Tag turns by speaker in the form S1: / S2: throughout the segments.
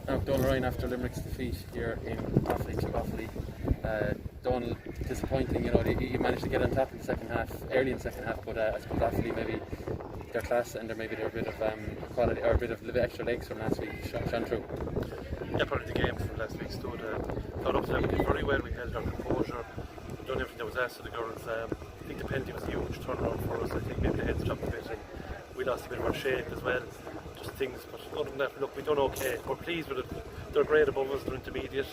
S1: Now, Donal Ryan after Limerick's defeat here in Offaly. Donal, disappointing, you managed to get on top in the second half, early in the second half, but I suppose Offaly maybe their class and maybe they're a bit of quality or a bit of extra legs from last week shone through.
S2: Yeah, probably the game from last week stood got up to them. We did very well. We held our composure, done everything that was asked of the girls. I think the penalty was a huge turnaround for us. I think maybe the heads dropped a bit and we lost a bit of our shape as well. Just things, but other than that, look, we've done okay. We're pleased with it. They're great above us, they're intermediate.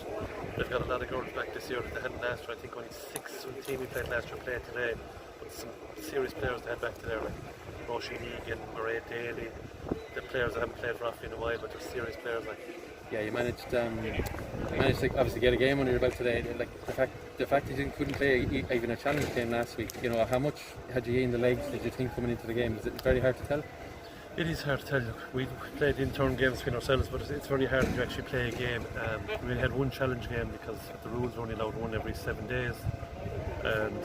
S2: They've got a lot of girls back this year that they hadn't last year. I think only 6 from the team we played last year played today. But some serious players they had back to there, like Roisin Egan, Mairead Daly, the players that haven't played for Offaly in a while, but they're serious players.
S1: Yeah, you managed to obviously get a game under your belt today. Like the fact that you couldn't play even a challenge game last week. How much had you gained the legs? Did you think coming into the game? Is it very hard to tell?
S2: It is hard to tell. Look, we played internal games between ourselves, but it's very hard to actually play a game. We had one challenge game because the rules were only allowed one every 7 days, and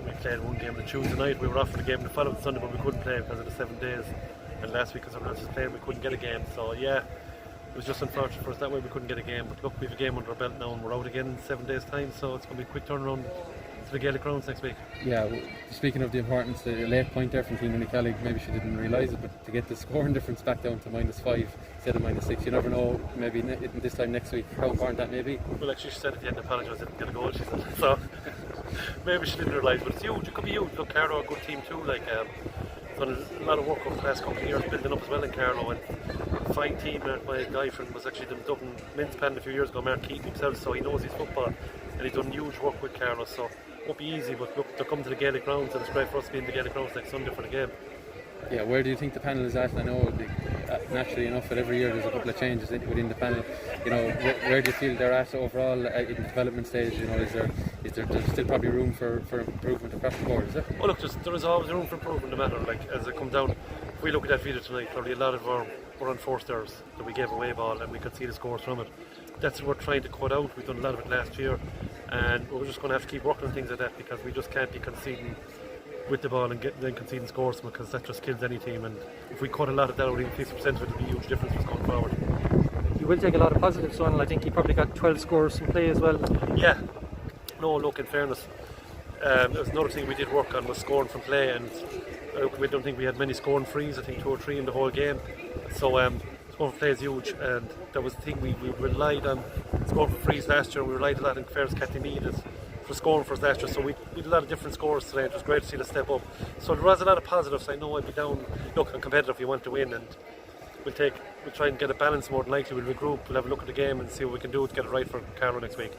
S2: we played one game on Tuesday night. We were offered a game the following Sunday, but we couldn't play because of the 7 days. And last week, because everyone else was playing, we couldn't get a game. So yeah, it was just unfortunate for us that way we couldn't get a game. But look, we have a game under our belt now, and we're out again in 7 days' time. So it's going to be a quick turnaround to the Gaelic grounds next week.
S1: Yeah, speaking of the importance, the late point there from Tina Kelly, maybe she didn't realise it, but to get the scoring difference back down to -5 instead of -6, you never know, maybe this time next week, how important that may be.
S2: Well, actually she said at the end, apologised, didn't get a goal, she said. So maybe she didn't realise, but it's huge, it could be huge. Look, Carlow are a good team too, done a lot of work over the last couple of years building up as well in Carlow, and fine team. My guy friend was actually the Dublin men's panel a few years ago, Mark Keaton himself, so he knows his football and he's done huge work with Carlow, so it won't be easy, but look, they're coming to the Gaelic grounds and it's great for us to be in the Gaelic grounds next Sunday for the game.
S1: Yeah, where do you think the panel is at? I know naturally enough that every year there's a couple of changes within the panel. Where do you feel they're at overall in the development stage? Is there still probably room for improvement across the board? Is it?
S2: Well, look, there is always room for improvement. No matter as it comes down. If we look at that video tonight, probably a lot of our unforced errors that we gave away ball and we could see the scores from it. That's what we're trying to cut out. We've done a lot of it last year, and we're just going to have to keep working on things like that because we just can't be conceding with the ball and then conceding scores because that just kills any team. And if we cut a lot of that out, even 50% of it, it'll be a huge difference for us going forward.
S3: You will take a lot of positives, Donal. I think you probably got 12 scores in play as well.
S2: Yeah. No, look, in fairness, there was another thing we did work on was scoring from play, and we don't think we had many scoring frees. I think 2 or 3 in the whole game. So scoring from play is huge, and that was the thing we relied on. Scoring from frees last year, we relied a lot on fairness Cathy Mead for scoring for us last year, so we did a lot of different scores today. It was great to see the step up. So there was a lot of positives. I know I'd be down. Look, I'm competitive. You want to win, and we'll try and get a balance more than likely. We'll regroup. We'll have a look at the game and see what we can do to get it right for Carlow next week.